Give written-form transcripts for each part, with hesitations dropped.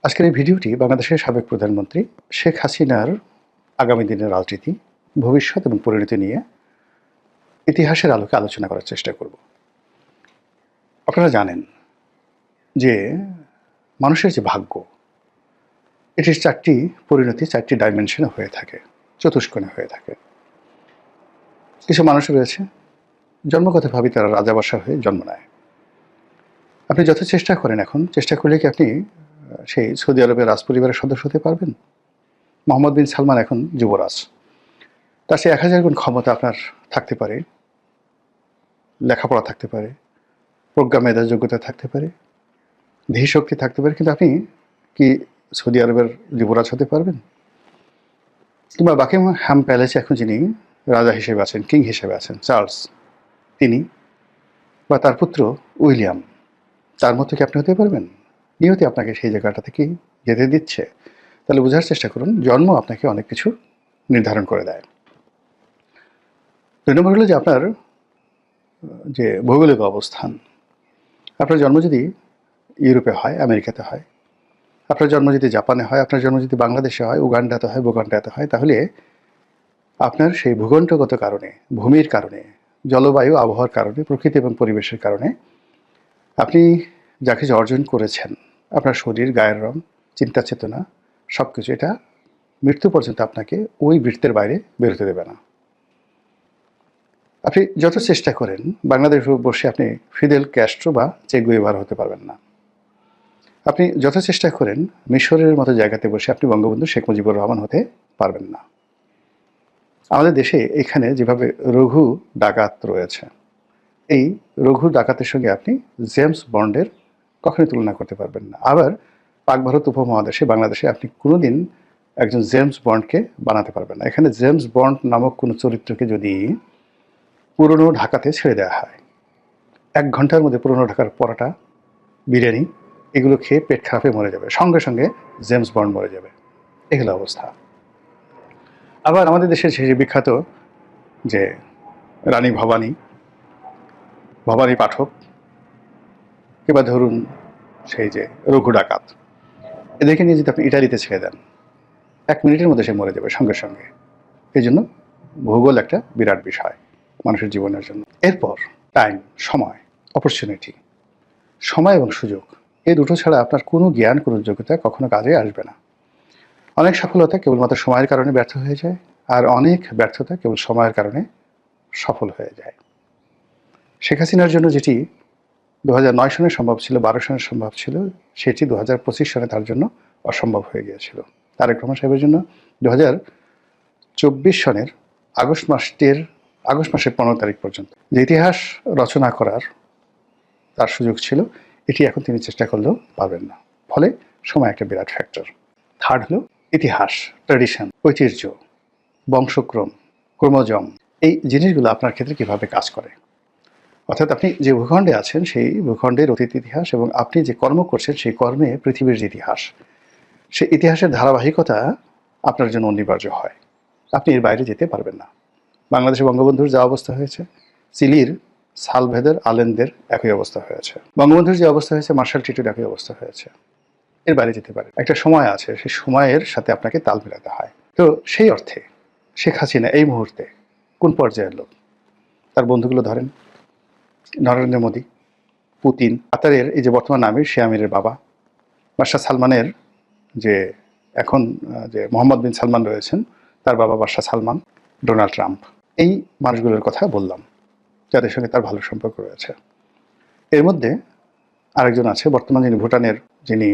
আজকের এই ভিডিওটি বাংলাদেশের সাবেক প্রধানমন্ত্রী শেখ হাসিনার আগামী দিনের রাজনীতি, ভবিষ্যৎ এবং পরিণতি নিয়ে ইতিহাসের আলোকে আলোচনা করার চেষ্টা করব। আপনারা জানেন যে মানুষের যে ভাগ্য, এটির চারটি পরিণতি চারটি ডাইমেনশনে হয়ে থাকে, চতুষ্কোণে হয়ে থাকে। কিছু মানুষ রয়েছে জন্মগতভাবেই তারা রাজাবাসা হয়ে জন্ম নেয়। আপনি যত চেষ্টা করেন, এখন চেষ্টা করলে কি আপনি সেই সৌদি আরবের রাজপরিবারের সদস্য হতে পারবেন? মোহাম্মদ বিন সালমান এখন যুবরাজ, তার সে 1000 গুণ ক্ষমতা আপনার থাকতে পারে, লেখাপড়া থাকতে পারে, প্রজ্ঞা মেধা যোগ্যতা থাকতে পারে, ধী শক্তি থাকতে পারে, কিন্তু আপনি কি সৌদি আরবের যুবরাজ হতে পারবেন? কিংবা বাকিংহাম প্যালেসে এখন যিনি রাজা হিসেবে আছেন, কিং হিসেবে আছেন চার্লস, তিনি বা তার পুত্র উইলিয়াম, তার মতো কি আপনি হতে পারবেন? নিয়তি আপনাকে সেই জায়গাটা থেকে যেতে দিচ্ছে। তাহলে বোঝার চেষ্টা করুন, জন্ম আপনাকে অনেক কিছু নির্ধারণ করে দেয়। 2 নম্বর হলো যে আপনার যে ভৌগোলিক অবস্থান। আপনার জন্ম যদি ইউরোপে হয়, আমেরিকাতে হয়, আপনার জন্ম যদি জাপানে হয়, আপনার জন্ম যদি বাংলাদেশে হয়, উগান্ডাতে হয়, বুগান্ডাতে হয়, তাহলে আপনার সেই ভূখণ্ডগত কারণে, ভূমির কারণে, জলবায়ু আবহাওয়ার কারণে, প্রকৃতি এবং পরিবেশের কারণে আপনি যা কিছু অর্জন করেছেন, আপনার শরীর, গায়ের রং, চিন্তা চেতনা, সব কিছু, এটা মৃত্যু পর্যন্ত আপনাকে ওই বৃত্তের বাইরে বেরোতে দেবে না। আপনি যত চেষ্টা করেন বাংলাদেশে বসে আপনি ফিদেল ক্যাস্ট্রো বা চে গুয়েভারা হতে পারবেন না। আপনি যত চেষ্টা করেন মিশরের মতো জায়গাতে বসে আপনি বঙ্গবন্ধু শেখ মুজিবুর রহমান হতে পারবেন না। আমাদের দেশে এখানে যেভাবে রঘু ডাকাত রয়েছে, এই রঘু ডাকাতের সঙ্গে আপনি জেমস বন্ডের কখনোই তুলনা করতে পারবেন না। আবার পাক ভারত উপমহাদেশে, বাংলাদেশে আপনি কোনোদিন একজন জেমস বন্ডকে বানাতে পারবেন না। এখানে জেমস বন্ড নামক কোনো চরিত্রকে যদি পুরনো ঢাকাতে ছেড়ে দেওয়া হয়, 1 ঘন্টার মধ্যে পুরনো ঢাকার পরোটা, বিরিয়ানি এগুলো খেয়ে পেট খারাপে মরে যাবে, সঙ্গে সঙ্গে জেমস বন্ড মরে যাবে। এই হলো অবস্থা। আবার আমাদের দেশের সেই বিখ্যাত যে রানী ভবানী, ভবানী পাঠক, কিংবা ধরুন সেই যে রঘু ডাকাত, এদেরকে নিয়ে যদি আপনি ইটালিতে ছেড়ে দেন, 1 মিনিটের মধ্যে সে মরে যাবে সঙ্গে সঙ্গে। এই জন্য ভূগোল একটা বিরাট বিষয় মানুষের জীবনের জন্য। এরপর টাইম, সময়, অপরচুনিটি, সময় এবং সুযোগ, এই দুটো ছাড়া আপনার কোনো জ্ঞান, কোনো যোগ্যতা কখনো কাজে আসবে না। অনেক সফলতা কেবলমাত্র সময়ের কারণে ব্যর্থ হয়ে যায়, আর অনেক ব্যর্থতা কেবল সময়ের কারণে সফল হয়ে যায়। শেখ হাসিনার জন্য যেটি 2009 সনে সম্ভব ছিল, 12 সনে সম্ভব ছিল, সেটি 2025 সনে তার জন্য অসম্ভব হয়ে গিয়েছিল। তারেক রহমান সাহেবের জন্য 2024 সনের আগস্ট মাসের 15 তারিখ পর্যন্ত যে ইতিহাস রচনা করার তার সুযোগ ছিল, এটি এখন তিনি চেষ্টা করলেও পারবেন না। ফলে সময় একটা বিরাট ফ্যাক্টর। থার্ড হলো ইতিহাস, ট্র্যাডিশন, ঐতিহ্য, বংশক্রম, ক্রোমোজম, এই জিনিসগুলো আপনার ক্ষেত্রে কিভাবে কাজ করে। অর্থাৎ আপনি যে ভূখণ্ডে আছেন সেই ভূখণ্ডের অতীত ইতিহাস এবং আপনি যে কর্ম করছেন সেই কর্মে পৃথিবীর যে ইতিহাস, সেই ইতিহাসের ধারাবাহিকতা আপনার জন্য অনিবার্য হয়। আপনি এর বাইরে যেতে পারবেন না। বাংলাদেশে বঙ্গবন্ধুর যা অবস্থা হয়েছে, চিলির সালভেদর আলেনদের একই অবস্থা হয়েছে, বঙ্গবন্ধুর যে অবস্থা হয়েছে মার্শাল টিটোর একই অবস্থা হয়েছে। এর বাইরে যেতে পারে, একটা সময় আছে, সেই সময়ের সাথে আপনাকে তাল মেলাতে হয়। তো সেই অর্থে শেখ হাসিনা এই মুহূর্তে কোন পর্যায়ের লোক? তার বন্ধুগুলো ধরেন, নরেন্দ্র মোদী, পুতিন, কাতারের এই যে বর্তমান আমির, সে আমিরের বাবা, বাদশাহ সালমানের যে এখন যে মোহাম্মদ বিন সালমান রয়েছেন, তার বাবা বাদশাহ সালমান, ডোনাল্ড ট্রাম্প, এই মানুষগুলোর কথা বললাম যাদের সঙ্গে তার ভালো সম্পর্ক রয়েছে। এর মধ্যে আরেকজন আছে, বর্তমান যিনি ভুটানের যিনি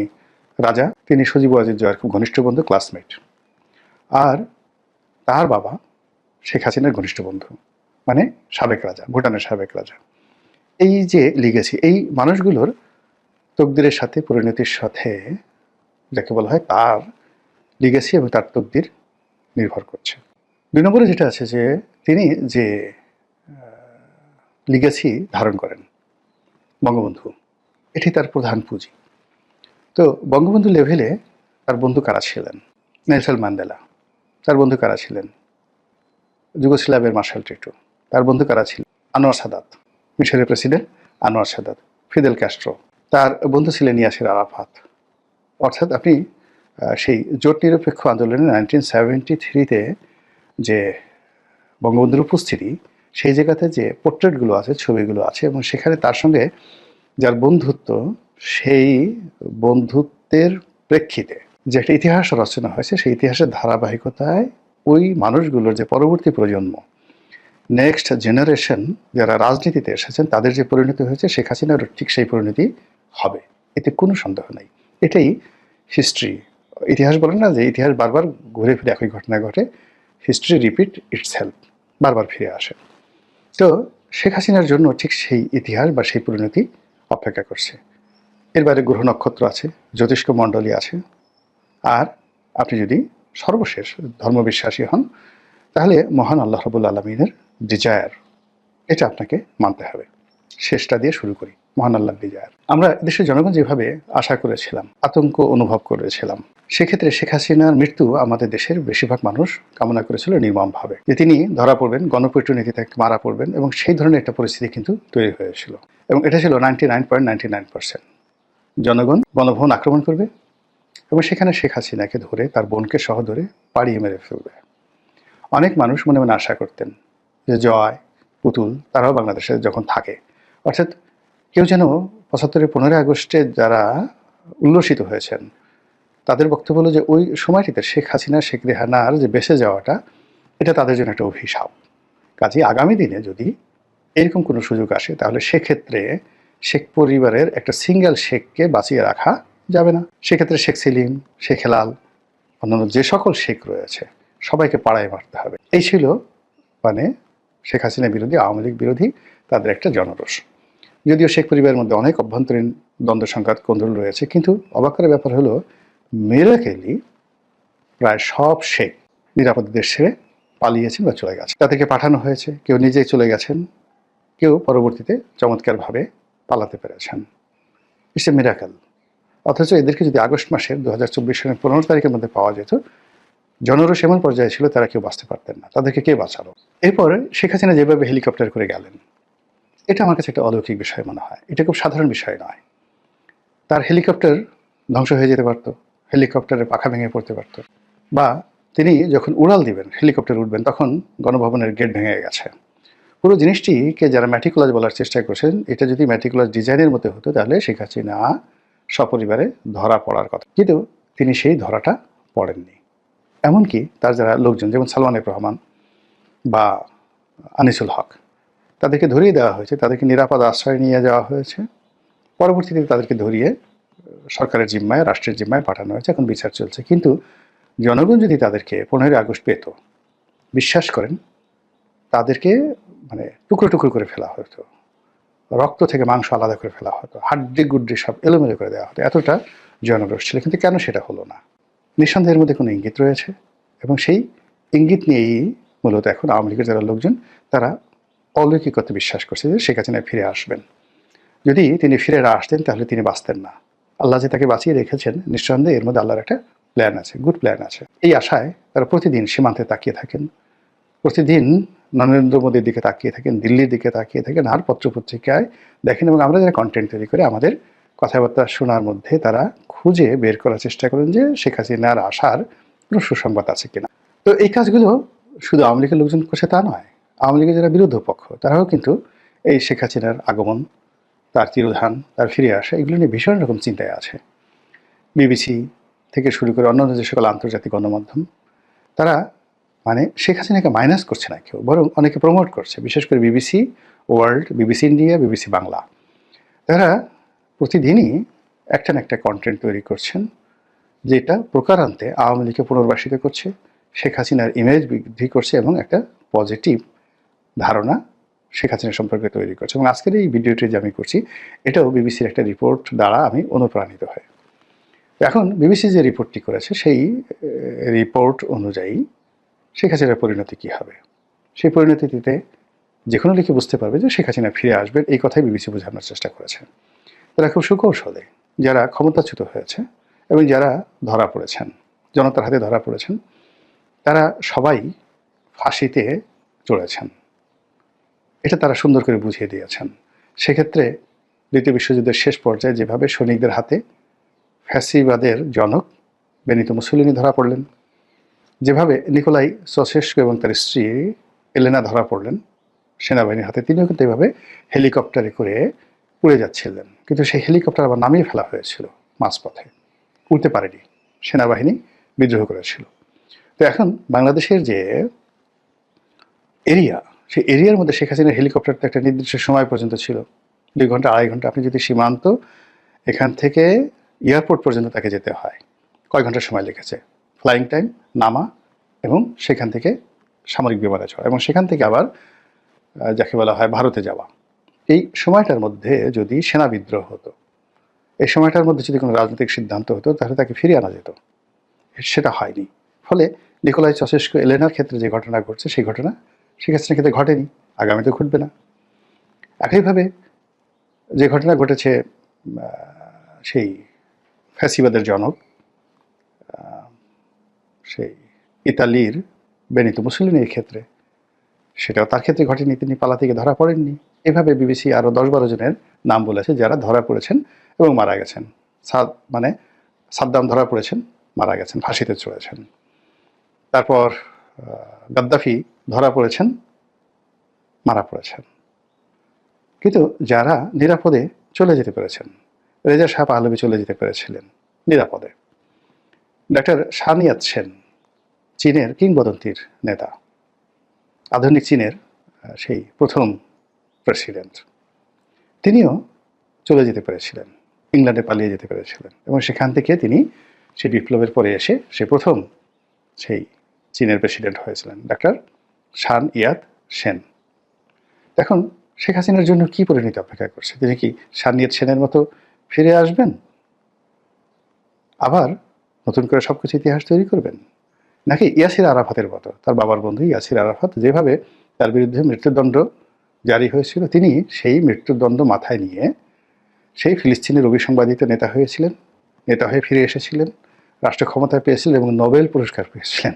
রাজা, তিনি সজীব ওয়াজিদ জয়ের খুব ঘনিষ্ঠ বন্ধু, ক্লাসমেট। আর তার বাবা শেখ হাসিনার ঘনিষ্ঠ বন্ধু, মানে সাবেক রাজা, ভুটানের সাবেক রাজা। এই যে লিগেসি, এই মানুষগুলোর তকদিরের সাথে, পরিণতির সাথে, যাকে বলা হয় তার লিগেসি এবং তার তকদির নির্ভর করছে। 2 নম্বরে যেটা আছে যে তিনি যে লিগেসি ধারণ করেন, বঙ্গবন্ধু, এটি তার প্রধান পুঁজি। তো বঙ্গবন্ধু লেভেলে তার বন্ধু কারা ছিলেন? Nelson Mandela. তার বন্ধু কারা ছিলেন? যুগোস্লাভিয়ার মার্শাল টিটো। তার বন্ধু কারা ছিলেন? আনোয়ার সাদাত, মিশরের president Anwar Sadat, Fidel Castro. তার বন্ধু ছিলেন ইয়াসির আরাফাত। অর্থাৎ আপনি সেই জোট নিরপেক্ষ আন্দোলনে 1973-তে যে বঙ্গবন্ধুর উপস্থিতি, সেই জায়গাতে যে পোর্ট্রেটগুলো আছে, ছবিগুলো আছে, এবং সেখানে তার সঙ্গে যার বন্ধুত্ব, সেই বন্ধুত্বের প্রেক্ষিতে যে একটা ইতিহাস রচনা হয়েছে, সেই ইতিহাসের ধারাবাহিকতায় ওই মানুষগুলোর যে পরবর্তী প্রজন্ম, নেক্সট জেনারেশন যারা রাজনীতিতে এসেছেন, তাদের যে পরিণতি হয়েছে, শেখ হাসিনারও ঠিক সেই পরিণতি হবে, এতে কোনো সন্দেহ নাই। এটাই হিস্ট্রি। ইতিহাস বলে না যে ইতিহাস বারবার ঘুরে ফিরে একই ঘটনা ঘটে, হিস্ট্রি রিপিট ইটসেলফ, বারবার ফিরে আসে। তো শেখ হাসিনার জন্য ঠিক সেই ইতিহাস বা সেই পরিণতি অপেক্ষা করছে। এর বাইরে গ্রহ নক্ষত্র আছে, জ্যোতিষ্ক মণ্ডলী আছে, আর আপনি যদি সর্বশেষ ধর্মবিশ্বাসী হন, তাহলে মহান আল্লাহ রাব্বুল আলামিনের ডিজায়ার, এটা আপনাকে মানতে হবে। শেষটা দিয়ে শুরু করি, মহান আল্লাহর ডিজায়ার। আমরা দেশের জনগণ যেভাবে আশা করেছিলাম, আতঙ্ক অনুভব করেছিলাম, সেক্ষেত্রে শেখ হাসিনার মৃত্যু আমাদের দেশের বেশিরভাগ মানুষ কামনা করেছিল নির্মমভাবে, যে তিনি ধরা পড়বেন, গণপিটুনিতে তাকে মারা পড়বেন, এবং সেই ধরনের একটা পরিস্থিতি কিন্তু তৈরি হয়েছিল। এবং এটা ছিল 99.99%। জনগণ গণভবন আক্রমণ করবে এবং সেখানে শেখ হাসিনাকে ধরে, তার বোনকে সহ ধরে পাড়িয়ে মেরে ফেলবে। অনেক মানুষ মনে মনে আশা করতেন যে জয়, পুতুল তারাও বাংলাদেশে যখন থাকে, অর্থাৎ কেউ যেন ৭৫-এর 15ই আগস্টে যারা উল্লসিত হয়েছেন, তাদের বক্তব্য হলো যে ওই সময়টিতে শেখ হাসিনা, শেখ রেহানার যে বেঁচে যাওয়াটা, এটা তাদের জন্য একটা অভিশাপ। কাজেই আগামী দিনে যদি এরকম কোনো সুযোগ আসে, তাহলে সেক্ষেত্রে শেখ পরিবারের একটা সিঙ্গেল শেখকে বাঁচিয়ে রাখা যাবে না। সেক্ষেত্রে শেখ সেলিম, শেখ হেলাল, অন্যান্য যে সকল শেখ রয়েছে, সবাইকে পাড়ায় মারতে হবে। এই ছিল মানে শেখ হাসিনা বিরোধী, আওয়ামী লীগ বিরোধী তাদের একটা জনরোষ। যদিও শেখ পরিবারের মধ্যে অনেক অভ্যন্তরীণ দ্বন্দ্ব সংঘাত কোন্দল রয়েছে, কিন্তু অবাক করার ব্যাপার হলো মিরাকেলি প্রায় সব শেখ নিরাপদ দেশ ছেড়ে পালিয়েছেন বা চলে গেছে। তাদেরকে পাঠানো হয়েছে, কেউ নিজেই চলে গেছেন, কেউ পরবর্তীতে চমৎকারভাবে পালাতে পেরেছেন। It's a miracle. অথচ এদেরকে যদি আগস্ট মাসের 2024 সালের 15 তারিখের মধ্যে পাওয়া যেত, জনরোষ এমন পর্যায়ে ছিল তারা কেউ বাঁচতে পারতেন না, তাদেরকে কে বাঁচালো? এরপরে শেখ হাসিনা যেভাবে হেলিকপ্টার করে গেলেন, এটা আমার কাছে একটা অলৌকিক বিষয় মনে হয়। এটা খুব সাধারণ বিষয় নয়। তার হেলিকপ্টার ধ্বংস হয়ে যেতে পারত, হেলিকপ্টারের পাখা ভেঙে পড়তে পারত, বা তিনি যখন উড়াল দিবেন, হেলিকপ্টার উঠবেন, তখন গণভবনের গেট ভেঙে গেছে। পুরো জিনিসটিকে যারা ম্যাটিকুলাস বলার চেষ্টা করছেন, এটা যদি ম্যাটিকুলাস ডিজাইনের মধ্যে হতো, তাহলে শেখ হাসিনা সপরিবারে ধরা পড়ার কথা, কিন্তু তিনি সেই ধরাটা পড়েননি। এমনকি তার যারা লোকজন, যেমন সালমান এফ রহমান বা আনিসুল হক, তাদেরকে ধরিয়ে দেওয়া হয়েছে, তাদেরকে নিরাপদ আশ্রয় নিয়ে যাওয়া হয়েছে, পরবর্তীতে তাদেরকে ধরিয়ে সরকারের জিম্মায়, রাষ্ট্রের জিম্মায় পাঠানো হয়েছে, এখন বিচার চলছে। কিন্তু জনগণ যদি তাদেরকে 15 আগস্ট পেত, বিশ্বাস করেন তাদেরকে মানে টুকরো টুকরো করে ফেলা হতো, রক্ত থেকে মাংস আলাদা করে ফেলা হতো, হাড্ডি গুড্ডি সব এলোমেলো করে দেওয়া হতো, এতটা জনরোষ ছিল। কিন্তু কেন সেটা হলো না? নিঃসন্দেহের মধ্যে কোনো ইঙ্গিত রয়েছে, এবং সেই ইঙ্গিত নিয়েই মূলত এখন আওয়ামী লীগের যারা লোকজন, তারা অলৌকিকতে বিশ্বাস করছে যে শেখ হাসিনা ফিরে আসবেন। যদি তিনি ফিরে না আসতেন, তাহলে তিনি বাঁচতেন না। আল্লাহ যে তাকে বাঁচিয়ে রেখেছেন, নিঃসন্দেহে এর মধ্যে আল্লাহর একটা প্ল্যান আছে, গুড প্ল্যান আছে। এই আশায় তারা প্রতিদিন সীমান্তে তাকিয়ে থাকেন, প্রতিদিন নরেন্দ্র মোদীর দিকে তাকিয়ে থাকেন, দিল্লির দিকে তাকিয়ে থাকেন, আর পত্রপত্রিকায় দেখেন, এবং আমরা যারা কন্টেন্ট তৈরি করে আমাদের কথাবার্তা শোনার মধ্যে তারা খুঁজে বের করার চেষ্টা করেন যে শেখ হাসিনার আসার কোনো সুসংবাদ আছে কিনা। তো এই কাজগুলো শুধু আওয়ামী লীগের লোকজন করছে তা নয়, আওয়ামী লীগের যারা বিরোধী পক্ষ, তারাও কিন্তু এই শেখ হাসিনার আগমন, তার তিরোধান, তার ফিরে আসা, এগুলো নিয়ে ভীষণ রকম চিন্তায় আছে। বিবিসি থেকে শুরু করে অন্যান্য যে সকল আন্তর্জাতিক গণমাধ্যম, তারা মানে শেখ হাসিনাকে মাইনাস করছে না কেউ, বরং অনেকে প্রমোট করছে, বিশেষ করে BBC world, BBC India, BBC Bangla. তারা প্রতিদিনই একটা না একটা কন্টেন্ট তৈরি করছেন, যেটা প্রকারান্তে আওয়ামী লীগকে পুনর্বাসিত করছে, শেখ হাসিনার ইমেজ বৃদ্ধি করছে, এবং একটা পজিটিভ ধারণা শেখ হাসিনা সম্পর্কে তৈরি করছে। এবং আজকের এই ভিডিওটি যে আমি করছি, এটাও বিবিসির একটা রিপোর্ট দ্বারা আমি অনুপ্রাণিত হই। এখন বিবিসি যে রিপোর্টটি করেছে, সেই রিপোর্ট অনুযায়ী শেখ হাসিনার পরিণতি কী হবে, সেই পরিণতিতে যে কোনো লিখে বুঝতে পারবে যে শেখ হাসিনা ফিরে আসবেন, এই কথাই বিবিসি বোঝানোর চেষ্টা করেছে। তারা খুব সুকৌশলে, যারা ক্ষমতাচ্যুত হয়েছে এবং যারা ধরা পড়েছেন, জনতার হাতে ধরা পড়েছেন, তারা সবাই ফাঁসিতে চড়েছেন, এটা তারা সুন্দর করে বুঝিয়ে দিয়েছেন। সেক্ষেত্রে দ্বিতীয় বিশ্বযুদ্ধের শেষ পর্যায়ে যেভাবে সৈনিকদের হাতে ফ্যাসিবাদের জনক বেনিতো মুসোলিনি ধরা পড়লেন, যেভাবে নিকোলাই সসেস্কো এবং তার স্ত্রী এলেনা ধরা পড়লেন সেনাবাহিনীর হাতে, তিনিও কিন্তু এভাবে হেলিকপ্টারে করে উড়ে যাচ্ছিলেন, কিন্তু সেই হেলিকপ্টার আবার নামিয়ে ফেলা হয়েছিল মাঝপথে, উড়তে পারেনি, সেনাবাহিনী বিদ্রোহ করেছিল। তো এখন বাংলাদেশের যে এরিয়া, সেই এরিয়ার মধ্যে শেখ হাসিনার হেলিকপ্টারটা একটা নির্দিষ্ট সময় পর্যন্ত ছিল, 2 ঘন্টা 2.5 ঘন্টা। আপনি যদি সীমান্ত এখান থেকে এয়ারপোর্ট পর্যন্ত তাকে যেতে হয়, কয় ঘন্টা সময় লেগেছে, ফ্লাইং টাইম, নামা এবং সেখান থেকে সামরিক বিমানে চড়া এবং সেখান থেকে আবার যাকে বলা হয় ভারতে যাওয়া, এই সময়টার মধ্যে যদি সেনা বিদ্রোহ হতো, এই সময়টার মধ্যে যদি কোনো রাজনৈতিক সিদ্ধান্ত হতো, তাহলে তাকে ফিরিয়ে আনা যেত। সেটা হয়নি। ফলে নিকোলাই চাউশেস্কু এলেনার ক্ষেত্রে যে ঘটনা ঘটছে, সেই ঘটনা শেখ হাসিনার ক্ষেত্রে ঘটেনি, আগামীতে ঘটবে না। একইভাবে যে ঘটনা ঘটেছে সেই ফ্যাসিবাদের জনক সেই ইতালির বেনিতো মুসোলিনির ক্ষেত্রে, সেটাও তার ক্ষেত্রে ঘটেনি, তিনি পালা থেকে ধরা পড়েননি। এভাবে বিবিসি আরও 10-12 জনের নাম বলেছে যারা ধরা পড়েছেন এবং মারা গেছেন। সাদ্দাম ধরা পড়েছেন, মারা গেছেন, ফাঁসিতে চড়েছেন। তারপর গাদ্দাফি ধরা পড়েছেন, মারা পড়েছেন। কিন্তু যারা নিরাপদে চলে যেতে পেরেছেন, রেজা শাহ পাহলভি চলে যেতে পেরেছিলেন নিরাপদে। ডক্টর সানিয়াত সেন, চীনের কিংবদন্তির নেতা, আধুনিক চীনের সেই প্রথম প্রেসিডেন্ট, তিনিও চলে যেতে পেরেছিলেন, ইংল্যান্ডে পালিয়ে যেতে পেরেছিলেন এবং সেখান থেকে তিনি সেই বিপ্লবের পরে এসে সে প্রথম সেই চীনের প্রেসিডেন্ট হয়েছিলেন, ডক্টর শান ইয়াত সেন। এখন শেখ হাসিনার জন্য কি পরিণতি অপেক্ষা করছে? তিনি কি শান ইয়াত সেনের মতো ফিরে আসবেন, আবার নতুন করে সবকিছু ইতিহাস তৈরি করবেন, নাকি ইয়াসির আরাফাতের মতো, তার বাবার বন্ধু ইয়াসির আরাফাত যেভাবে তার বিরুদ্ধে মৃত্যুদণ্ড জারি হয়েছিল, তিনি সেই মৃত্যুদণ্ড মাথায় নিয়ে সেই ফিলিস্তিনের অভিসংবাদিত নেতা হয়েছিলেন, নেতা হয়ে ফিরে এসেছিলেন, রাষ্ট্র ক্ষমতায় পেয়েছিলেন এবং নোবেল পুরস্কার পেয়েছিলেন।